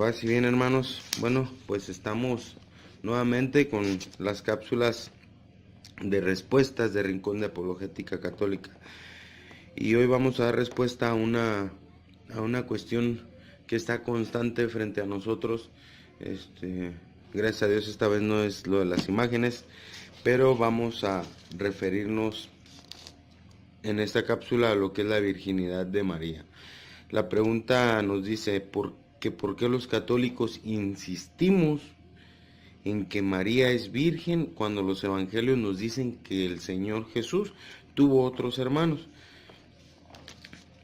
Paz y bien, hermanos. Bueno, pues estamos nuevamente con las cápsulas de respuestas de Rincón de Apologética Católica. Y hoy vamos a dar respuesta a una cuestión que está constante frente a nosotros. Gracias a Dios esta vez no es lo de las imágenes, pero vamos a referirnos en esta cápsula a lo que es la virginidad de María. La pregunta nos dice, ¿por qué los católicos insistimos en que María es virgen cuando los evangelios nos dicen que el Señor Jesús tuvo otros hermanos?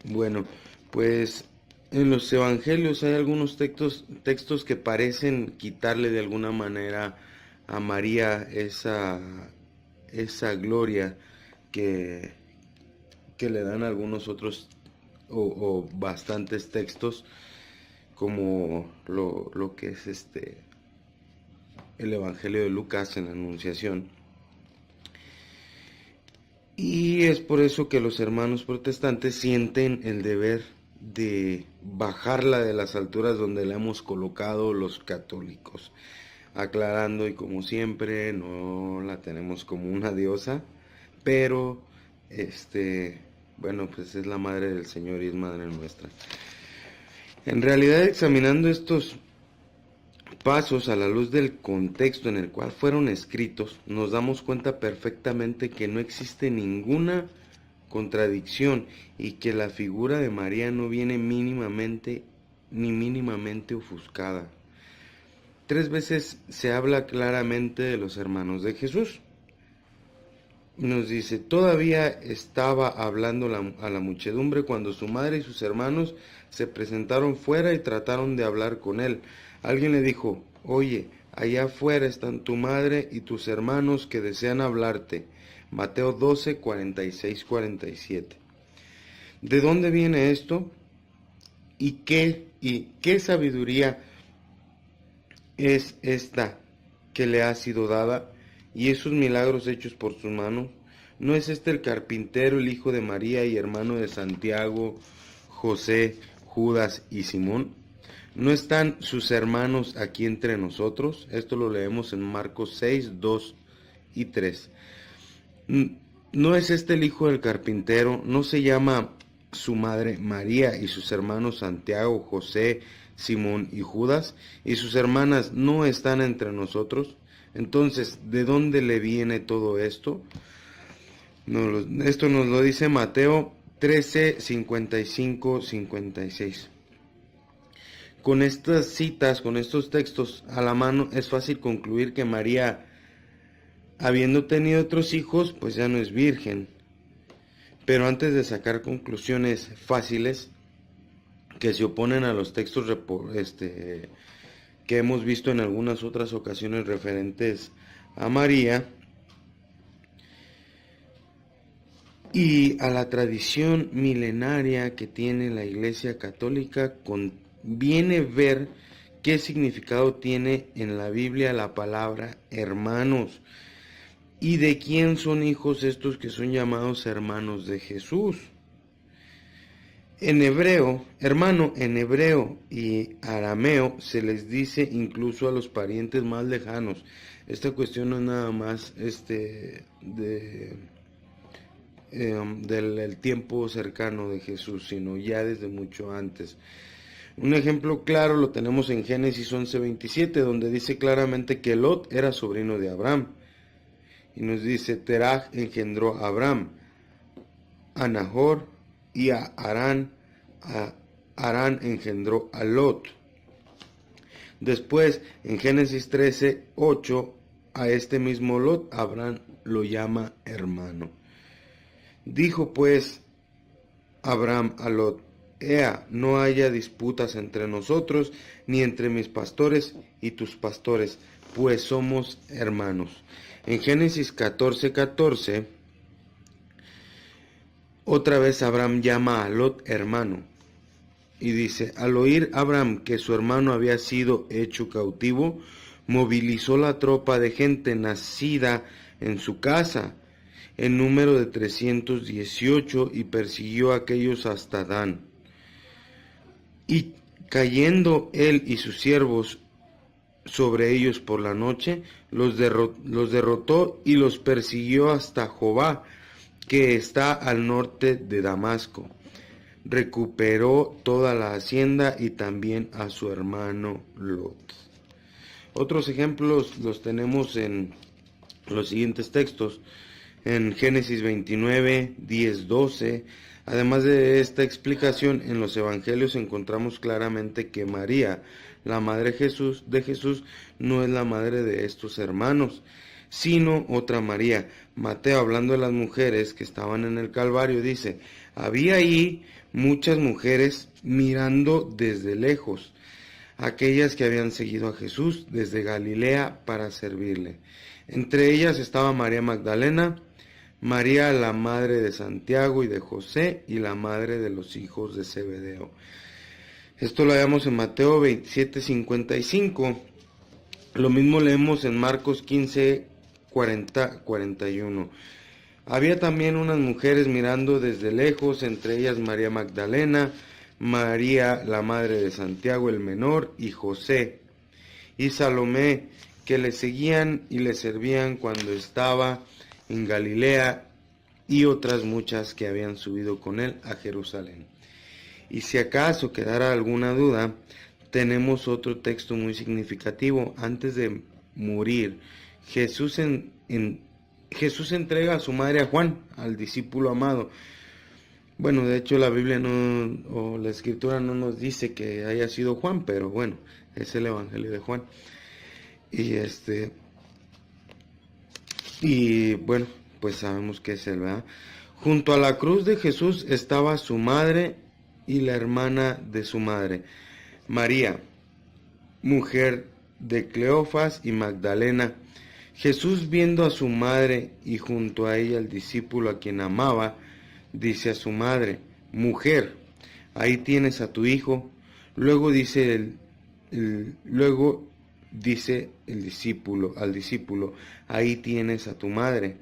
Bueno, pues en los evangelios hay algunos textos que parecen quitarle de alguna manera a María esa gloria que le dan algunos otros o bastantes textos, como lo que es el Evangelio de Lucas en la Anunciación. Y es por eso que los hermanos protestantes sienten el deber de bajarla de las alturas donde la hemos colocado los católicos, aclarando, y como siempre, no la tenemos como una diosa, pero bueno, pues es la madre del Señor y es madre nuestra. En realidad, examinando estos pasos a la luz del contexto en el cual fueron escritos, nos damos cuenta perfectamente que no existe ninguna contradicción y que la figura de María no viene mínimamente ofuscada. 3 veces se habla claramente de los hermanos de Jesús. Nos dice, todavía estaba hablando a la muchedumbre cuando su madre y sus hermanos se presentaron fuera y trataron de hablar con él. Alguien le dijo, oye, allá afuera están tu madre y tus hermanos que desean hablarte. Mateo 12, 46, 47. ¿De dónde viene esto? ¿Y qué sabiduría es esta que le ha sido dada? Y esos milagros hechos por sus manos, ¿no es el carpintero, el hijo de María y hermano de Santiago, José, Judas y Simón? ¿No están sus hermanos aquí entre nosotros? Esto lo leemos en Marcos 6, 2 y 3. ¿No es el hijo del carpintero? ¿No se llama su madre María y sus hermanos Santiago, José, Simón y Judas? ¿Y sus hermanas no están entre nosotros? Entonces, ¿de dónde le viene todo esto? Esto nos lo dice Mateo 13, 55, 56. Con estas citas, con estos textos a la mano, es fácil concluir que María, habiendo tenido otros hijos, pues ya no es virgen. Pero antes de sacar conclusiones fáciles que se oponen a los textos que hemos visto en algunas otras ocasiones referentes a María y a la tradición milenaria que tiene la Iglesia Católica, conviene ver qué significado tiene en la Biblia la palabra hermanos y de quién son hijos estos que son llamados hermanos de Jesús. En hebreo, hermano, en hebreo y arameo se les dice incluso a los parientes más lejanos. Esta cuestión no es nada más del tiempo cercano de Jesús, sino ya desde mucho antes. Un ejemplo claro lo tenemos en Génesis 11:27, donde dice claramente que Lot era sobrino de Abraham. Y nos dice, Teraj engendró a Abraham, a Nahor y a Harán. Harán engendró a Lot. Después, en Génesis 13:8, a este mismo Lot, Abraham lo llama hermano. Dijo pues Abraham a Lot, Ea, no haya disputas entre nosotros, ni entre mis pastores y tus pastores, pues somos hermanos. En Génesis 14:14, otra vez Abraham llama a Lot hermano. Y dice, al oír Abraham que su hermano había sido hecho cautivo, movilizó la tropa de gente nacida en su casa, en número de 318, y persiguió a aquellos hasta Dan. Y Cayendo él y sus siervos sobre ellos por la noche, los derrotó y los persiguió hasta Jobá, que está al norte de Damasco. Recuperó toda la hacienda y también a su hermano Lot. Otros ejemplos los tenemos en los siguientes textos, en Génesis 29, 10, 12. Además de esta explicación, en los evangelios encontramos claramente que María, la madre de Jesús, no es la madre de estos hermanos, sino otra María. Mateo, hablando de las mujeres que estaban en el Calvario, dice: había ahí muchas mujeres mirando desde lejos, aquellas que habían seguido a Jesús desde Galilea para servirle. Entre ellas estaba María Magdalena, María la madre de Santiago y de José, y la madre de los hijos de Zebedeo. Esto lo hallamos en Mateo 27, 55. Lo mismo leemos en Marcos 15, 40, 41. Había también unas mujeres mirando desde lejos, entre ellas María Magdalena, María la madre de Santiago el menor y José, y Salomé, que le seguían y le servían cuando estaba en Galilea, y otras muchas que habían subido con él a Jerusalén. Y si acaso quedara alguna duda, tenemos otro texto muy significativo. Antes de morir, Jesús entrega a su madre a Juan, al discípulo amado. Bueno, de hecho la Biblia o la Escritura no nos dice que haya sido Juan, pero bueno, es el Evangelio de Juan. Y bueno, pues sabemos que es él, ¿verdad? Junto a la cruz de Jesús estaba su madre y la hermana de su madre, María, mujer de Cleofas y Magdalena. Jesús, viendo a su madre y junto a ella al discípulo a quien amaba, dice a su madre: mujer, ahí tienes a tu hijo. Luego dice el discípulo al discípulo: ahí tienes a tu madre.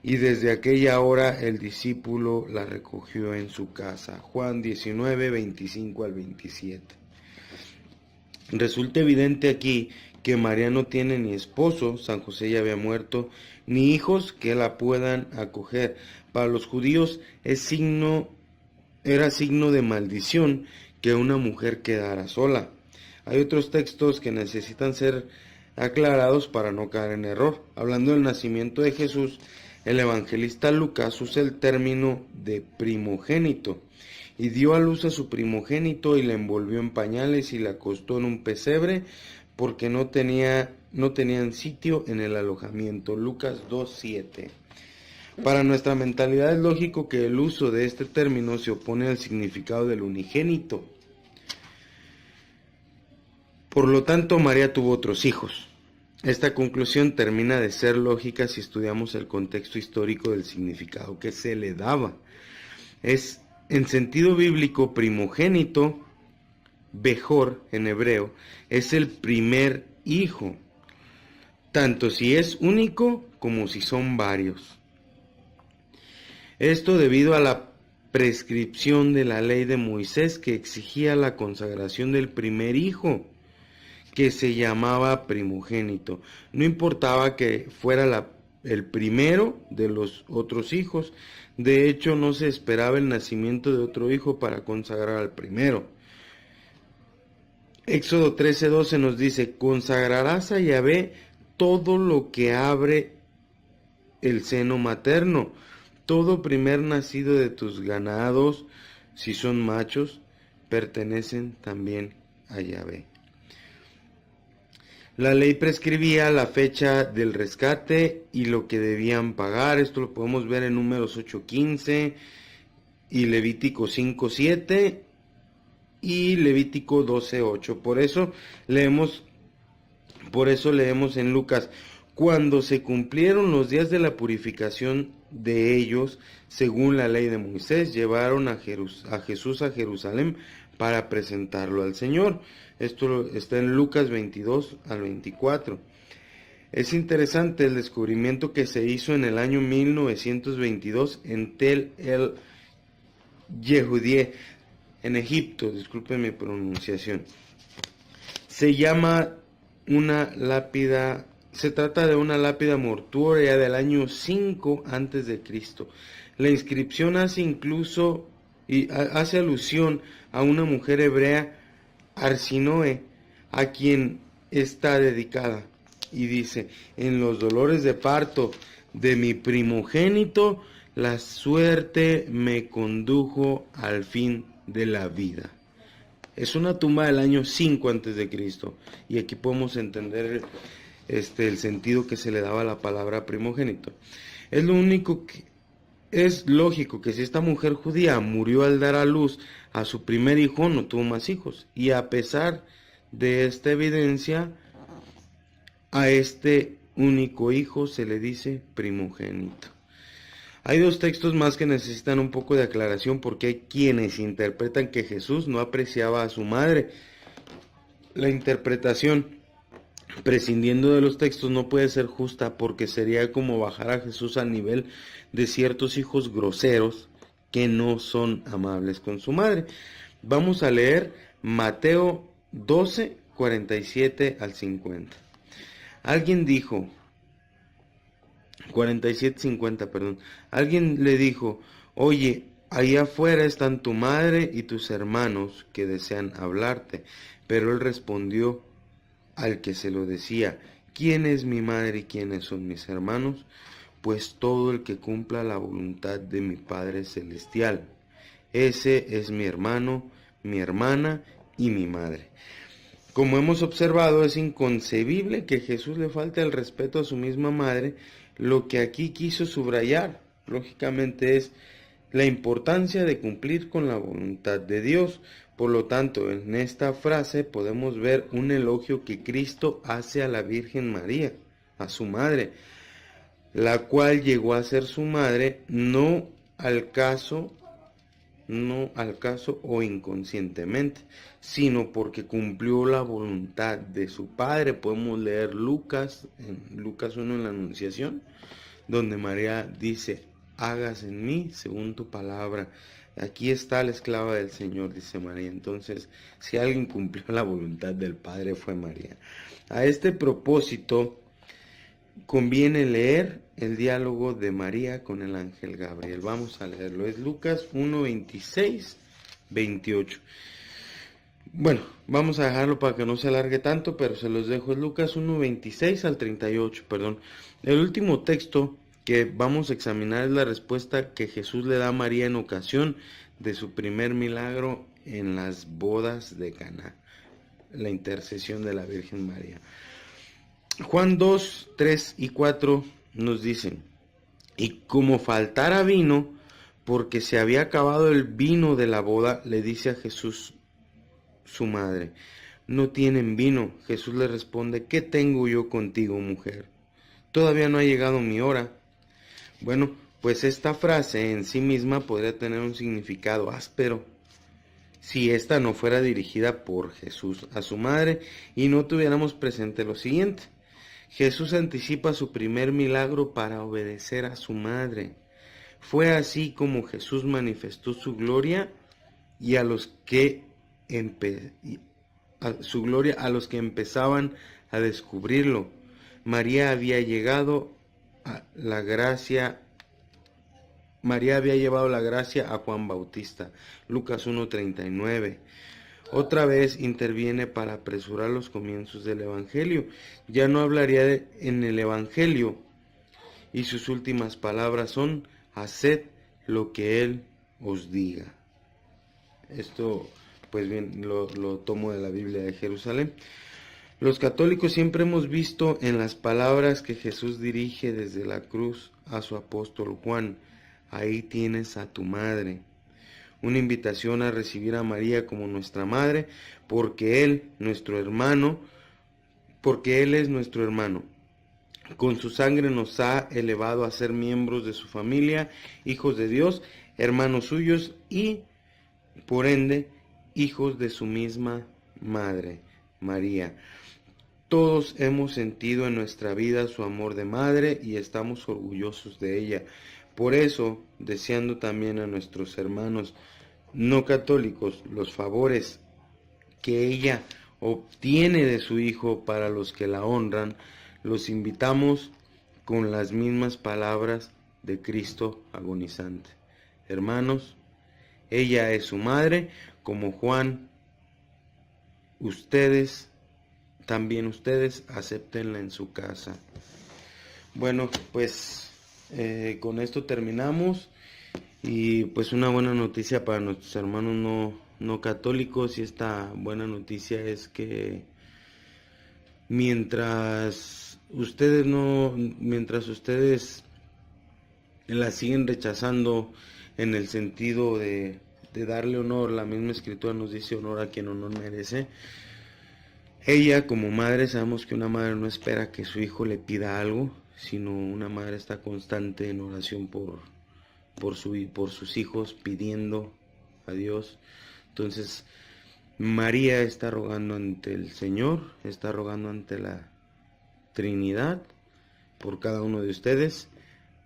Y desde aquella hora el discípulo la recogió en su casa. Juan 19, 25 al 27. Resulta evidente aquí que María no tiene ni esposo, San José ya había muerto, ni hijos que la puedan acoger. Para los judíos era signo de maldición que una mujer quedara sola. Hay otros textos que necesitan ser aclarados para no caer en error. Hablando del nacimiento de Jesús, el evangelista Lucas usa el término de primogénito, y dio a luz a su primogénito y la envolvió en pañales y la acostó en un pesebre, porque no tenían sitio en el alojamiento. Lucas 2:7. Para nuestra mentalidad es lógico que el uso de este término se opone al significado del unigénito. Por lo tanto, María tuvo otros hijos. Esta conclusión termina de ser lógica si estudiamos el contexto histórico del significado que se le daba. Es, en sentido bíblico, primogénito, Bejor en hebreo, es el primer hijo, tanto si es único como si son varios. Esto debido a la prescripción de la ley de Moisés, que exigía la consagración del primer hijo, que se llamaba primogénito. No importaba que fuera el primero de los otros hijos. De hecho, no se esperaba el nacimiento de otro hijo para consagrar al primero. Éxodo 13:12 nos dice: consagrarás a Yahvé todo lo que abre el seno materno, todo primer nacido de tus ganados, si son machos, pertenecen también a Yahvé. La ley prescribía la fecha del rescate y lo que debían pagar. Esto lo podemos ver en Números 8:15 y Levítico 5:7 y Levítico 12:8. Por eso leemos en Lucas: cuando se cumplieron los días de la purificación de ellos, según la ley de Moisés, llevaron a Jesús a Jerusalén para presentarlo al Señor. Esto está en Lucas 22 al 24. Es interesante el descubrimiento que se hizo en el año 1922 en Tel el Yehudí. en Egipto, disculpen mi pronunciación. Se llama una lápida, se trata de una lápida mortuoria del año 5 antes de Cristo. La inscripción hace alusión a una mujer hebrea, Arsinoe, a quien está dedicada. Y dice: en los dolores de parto de mi primogénito, la suerte me condujo al fin de la vida. Es una tumba del año 5 antes de Cristo, y aquí podemos entender el sentido que se le daba a la palabra primogénito. Es lógico que si esta mujer judía murió al dar a luz a su primer hijo, no tuvo más hijos, y a pesar de esta evidencia, a este único hijo se le dice primogénito. Hay dos textos más que necesitan un poco de aclaración, porque hay quienes interpretan que Jesús no apreciaba a su madre. La interpretación, prescindiendo de los textos, no puede ser justa, porque sería como bajar a Jesús al nivel de ciertos hijos groseros que no son amables con su madre. Vamos a leer Mateo 12, 47 al 50. Alguien dijo, 47:50, perdón. Alguien le dijo: oye, ahí afuera están tu madre y tus hermanos que desean hablarte. Pero él respondió al que se lo decía: ¿quién es mi madre y quiénes son mis hermanos? Pues todo el que cumpla la voluntad de mi Padre Celestial. Ese es mi hermano, mi hermana y mi madre. Como hemos observado, es inconcebible que Jesús le falte el respeto a su misma madre. Lo que aquí quiso subrayar, lógicamente, es la importancia de cumplir con la voluntad de Dios. Por lo tanto, en esta frase podemos ver un elogio que Cristo hace a la Virgen María, a su madre, la cual llegó a ser su madre no al caso o inconscientemente, sino porque cumplió la voluntad de su Padre. Podemos leer en Lucas 1 en la Anunciación, donde María dice: hágase en mí según tu palabra. Aquí está la esclava del Señor, dice María. Entonces, si alguien cumplió la voluntad del Padre, fue María. A este propósito, conviene leer el diálogo de María con el ángel Gabriel. Vamos a leerlo. Es Lucas 1, 26, 28. Bueno, vamos a dejarlo para que no se alargue tanto, pero se los dejo. Es Lucas 1, 26 al 38, perdón. El último texto que vamos a examinar es la respuesta que Jesús le da a María en ocasión de su primer milagro en las bodas de Caná, la intercesión de la Virgen María. Juan 2, 3 y 4 nos dicen: y como faltara vino, porque se había acabado el vino de la boda, le dice a Jesús su madre: no tienen vino. Jesús le responde: ¿qué tengo yo contigo, mujer? Todavía no ha llegado mi hora. Bueno, pues esta frase en sí misma podría tener un significado áspero si esta no fuera dirigida por Jesús a su madre y no tuviéramos presente lo siguiente. Jesús anticipa su primer milagro para obedecer a su madre. Fue así como Jesús manifestó su gloria y a los que empezaban a descubrirlo. María había llevado la gracia a Juan Bautista. Lucas 1:39. Otra vez interviene para apresurar los comienzos del Evangelio. Ya no hablaría en el Evangelio, y sus últimas palabras son: haced lo que Él os diga. Esto, pues bien, lo tomo de la Biblia de Jerusalén. Los católicos siempre hemos visto en las palabras que Jesús dirige desde la cruz a su apóstol Juan: ahí tienes a tu madre. Una invitación a recibir a María como nuestra madre, porque Él es nuestro hermano. Con su sangre nos ha elevado a ser miembros de su familia, hijos de Dios, hermanos suyos y, por ende, hijos de su misma madre, María. Todos hemos sentido en nuestra vida su amor de madre y estamos orgullosos de ella. Por eso, deseando también a nuestros hermanos no católicos los favores que ella obtiene de su hijo para los que la honran, los invitamos con las mismas palabras de Cristo agonizante. Hermanos, ella es su madre, como Juan, también ustedes, acéptenla en su casa. Bueno, pues con esto terminamos. Y pues una buena noticia para nuestros hermanos no católicos, y esta buena noticia es que mientras ustedes la siguen rechazando en el sentido de darle honor, la misma escritura nos dice honor a quien honor merece. Ella como madre, sabemos que una madre no espera que su hijo le pida algo, sino una madre está constante en oración por sus hijos, pidiendo a Dios. Entonces María está rogando ante el Señor, está rogando ante la Trinidad por cada uno de ustedes,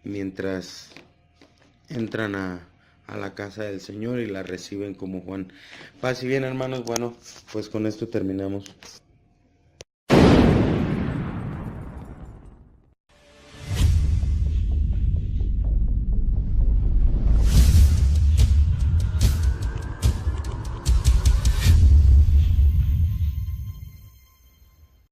mientras entran a la casa del Señor y la reciben como Juan. Paz y bien, hermanos. Bueno, pues con esto terminamos.